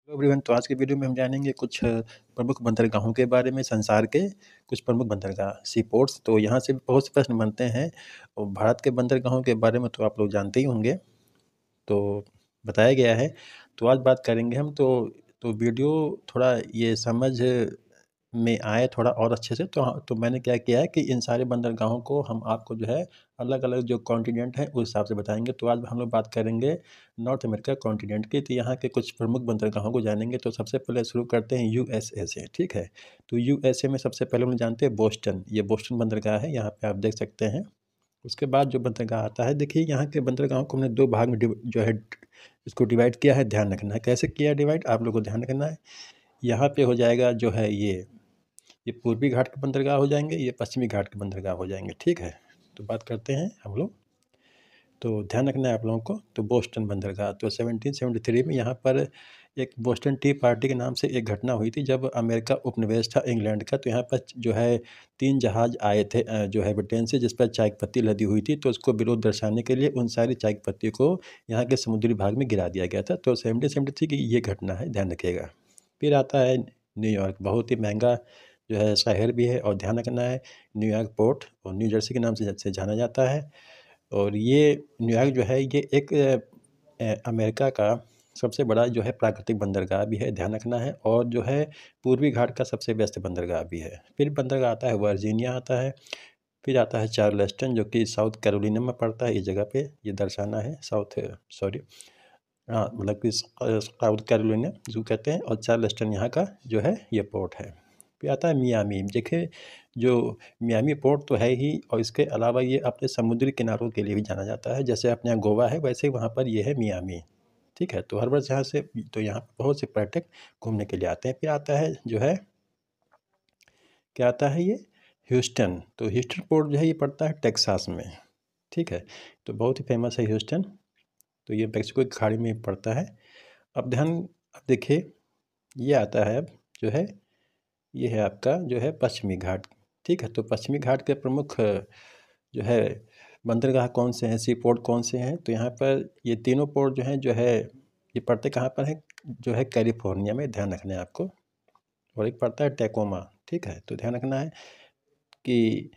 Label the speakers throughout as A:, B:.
A: Hello everyone. तो आज की वीडियो में हम जानेंगे कुछ प्रमुख बंदरगाहों के बारे में, संसार के कुछ प्रमुख बंदरगाह सी पोर्ट्स। तो यहाँ से बहुत से प्रश्न बनते हैं और भारत के बंदरगाहों के बारे में तो आप लोग जानते ही होंगे, तो बताया गया है। तो आज बात करेंगे हम। तो वीडियो थोड़ा ये समझ में आए थोड़ा और अच्छे से, तो मैंने क्या किया है कि इन सारे बंदरगाहों को हम आपको जो है अलग अलग जो कॉन्टिनेंट हैं उस हिसाब से बताएंगे। तो आज हम लोग बात करेंगे नॉर्थ अमेरिका कॉन्टिनेंट की। तो यहाँ के कुछ प्रमुख बंदरगाहों को जानेंगे। तो सबसे पहले शुरू करते हैं यूएसए से। ठीक है, तो यूएसए में सबसे पहले हम लोग जानते हैं बोस्टन। ये बोस्टन बंदरगाह है, यहाँ पे आप देख सकते हैं। उसके बाद जो बंदरगाह आता है, देखिए यहाँ के बंदरगाहों को हमने दो भाग में जो है इसको डिवाइड किया है। ध्यान रखना है कैसे किया है डिवाइड, आप लोगों को ध्यान रखना है। यहाँ पे हो जाएगा जो है ये पूर्वी घाट के बंदरगाह हो जाएंगे, ये पश्चिमी घाट के बंदरगाह हो जाएंगे। ठीक है, तो बात करते हैं हम लोग। तो ध्यान रखना है आप लोगों को। तो बोस्टन बंदरगाह, तो 1773 में यहाँ पर एक बोस्टन टी पार्टी के नाम से एक घटना हुई थी, जब अमेरिका उपनिवेश था इंग्लैंड का। तो यहाँ पर जो है 3 जहाज आए थे जो है ब्रिटेन से, जिस पर चाय की पत्ती लदी हुई थी। तो उसको विरोध दर्शाने के लिए उन सारी चाय की पत्ती को यहाँ के समुद्री भाग में गिरा दिया गया था। तो 1773 की ये घटना है, ध्यान रखिएगा। फिर आता है न्यूयॉर्क, बहुत ही महंगा जो है शहर भी है, और ध्यान रखना है न्यूयॉर्क पोर्ट और न्यू जर्सी के नाम से जाना जाता है। और ये न्यूयॉर्क जो है ये एक अमेरिका का सबसे बड़ा जो है प्राकृतिक बंदरगाह भी है, ध्यान रखना है। और जो है पूर्वी घाट का सबसे व्यस्त बंदरगाह भी है। फिर बंदरगाह आता है वर्जीनिया आता है। फिर आता है चार्लस्टन, जो कि साउथ कैरोलिना में पड़ता है। इस जगह पे ये दर्शाना है साउथ, सॉरी, हाँ, मतलब कि साउथ कैरोलिना जो कहते हैं। और चार्लस्टन यहाँ का जो है ये पोर्ट है। फिर आता है मियामी। देखिए जो मियामी पोर्ट तो है ही, और इसके अलावा ये अपने समुद्री किनारों के लिए भी जाना जाता है। जैसे अपने यहाँ गोवा है, वैसे ही वहाँ पर ये है मियामी। ठीक है, तो हर वर्ष यहाँ से, तो यहाँ पर बहुत से पर्यटक घूमने के लिए आते हैं। फिर आता है जो है, क्या आता है ये, ह्यूस्टन। तो ह्यूस्टन पोर्ट जो है ये पड़ता है टेक्सास में। ठीक है, तो बहुत ही फेमस है ह्यूस्टन। तो ये मैक्सिको की खाड़ी में पड़ता है। अब देखिए ये आता है, अब जो है ये है आपका जो है पश्चिमी घाट। ठीक है, तो पश्चिमी घाट के प्रमुख जो है बंदरगाह कौन से हैं, सी पोर्ट कौन से हैं। तो यहाँ पर ये तीनों पोर्ट जो है ये पड़ते कहाँ पर हैं, जो है कैलिफोर्निया में, ध्यान रखना है आपको। और एक पड़ता है टेकोमा। ठीक है, तो ध्यान रखना है कि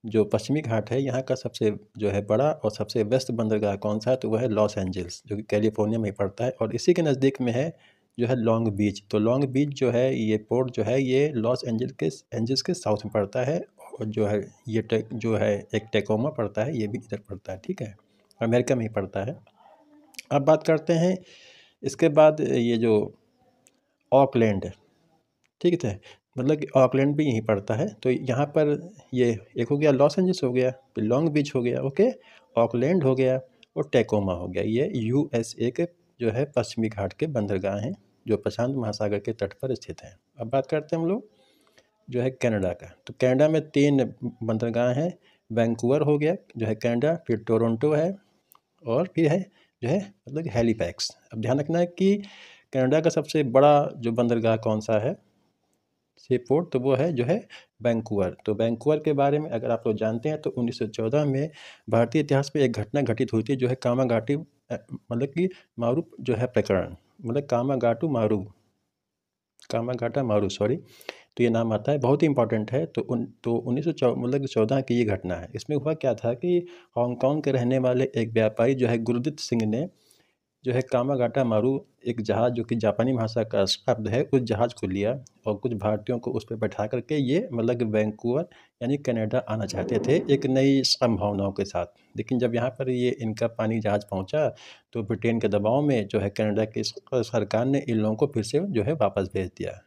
A: जो पश्चिमी घाट है यहाँ का सबसे जो है बड़ा और सबसे व्यस्त बंदरगाह कौन सा है, तो वह है लॉस एंजल्स, जो कि कैलिफोर्निया में ही पड़ता है। और इसी के नज़दीक में है जो है लॉन्ग बीच। तो लॉन्ग बीच जो है ये पोर्ट जो है ये लॉस एंजल्स के साउथ में पड़ता है। और जो है ये जो है एक टेकोमा पड़ता है, ये भी इधर पड़ता है। ठीक है, अमेरिका में ही पड़ता है। अब बात करते हैं इसके बाद ये जो ऑकलैंड, ठीक है, मतलब कि ऑकलैंड भी यहीं पड़ता है। तो यहाँ पर ये एक हो गया लॉस एंजल्स हो गया, फिर लॉन्ग बीच हो गया, ओके, ऑकलैंड हो गया और टेकोमा हो गया। ये यूएसए के जो है पश्चिमी घाट के बंदरगाह हैं, जो प्रशांत महासागर के तट पर स्थित हैं। अब बात करते हैं हम लोग जो है कनाडा का। तो कनाडा में 3 बंदरगाह हैं। वैंकूवर हो गया जो है कनाडा, फिर टोरंटो है, और फिर है जो है मतलब कि हैलीफैक्स। अब ध्यान रखना है कि कनाडा का सबसे बड़ा जो बंदरगाह कौन सा है, सी पोर्ट, तो वो है जो है वैंकूवर। तो वैंकूवर के बारे में अगर आप लोग जानते हैं, तो 1914 में भारतीय इतिहास में एक घटना घटित हुई थी, जो है कामागाटी मतलब कि मारू जो है प्रकरण, मतलब कामागाटा मारू, सॉरी। तो ये नाम आता है, बहुत ही इंपॉर्टेंट है। तो 1914 मतलब कि 14 की ये घटना है। इसमें हुआ क्या था कि हांगकांग के रहने वाले एक व्यापारी जो है गुरदीप सिंह ने जो है कामागाटा मारू, एक जहाज़ जो कि जापानी भाषा का शब्द है, उस जहाज़ को लिया और कुछ भारतीयों को उस पे बैठा करके ये मतलब कि वैंकूवर यानी कनाडा आना चाहते थे एक नई संभावनाओं के साथ। लेकिन जब यहाँ पर ये इनका पानी जहाज़ पहुँचा, तो ब्रिटेन के दबाव में जो है कनाडा की सरकार ने इन लोगों को फिर से जो है वापस भेज दिया।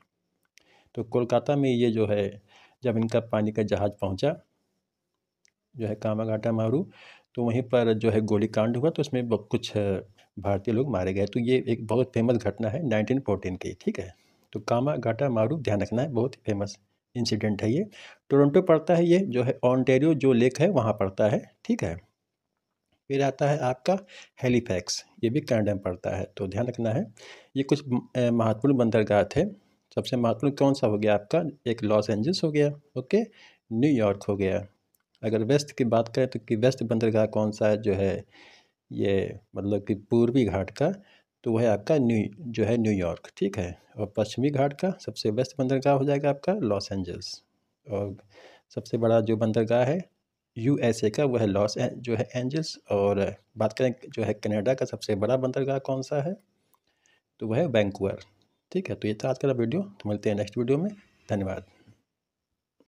A: तो कोलकाता में ये जो है जब इनका पानी का जहाज़ पहुँचा जो है कामागाटा मारू, तो वहीं पर जो है गोलीकांड हुआ, तो उसमें कुछ भारतीय लोग मारे गए। तो ये एक बहुत फेमस घटना है 1914 की। ठीक है, तो कामागाटा मारू ध्यान रखना है, बहुत ही फेमस इंसिडेंट है ये। टोरंटो पड़ता है, ये जो है ऑन्टेरियो जो लेक है वहाँ पड़ता है। ठीक है, फिर आता है आपका हैलीफैक्स, ये भी कनाडा में पड़ता है। तो ध्यान रखना है ये कुछ महत्वपूर्ण बंदरगाह थे। सबसे महत्वपूर्ण कौन सा हो गया आपका, एक लॉस एंजल्स हो गया, ओके, न्यूयॉर्क हो गया। अगर वेस्ट की बात करें तो कि वेस्ट बंदरगाह कौन सा है, जो है ये मतलब कि पूर्वी घाट का, तो वह है आपका न्यूयॉर्क, ठीक है। और पश्चिमी घाट का सबसे बेस्ट बंदरगाह हो जाएगा आपका लॉस एंजल्स। और सबसे बड़ा जो बंदरगाह है यूएसए का, वो है एंजल्स। और बात करें जो है कनाडा का सबसे बड़ा बंदरगाह कौन सा है, तो वह है वैंकूवर। ठीक है, तो ये था आज का वीडियो, तो मिलते हैं नेक्स्ट वीडियो में। धन्यवाद।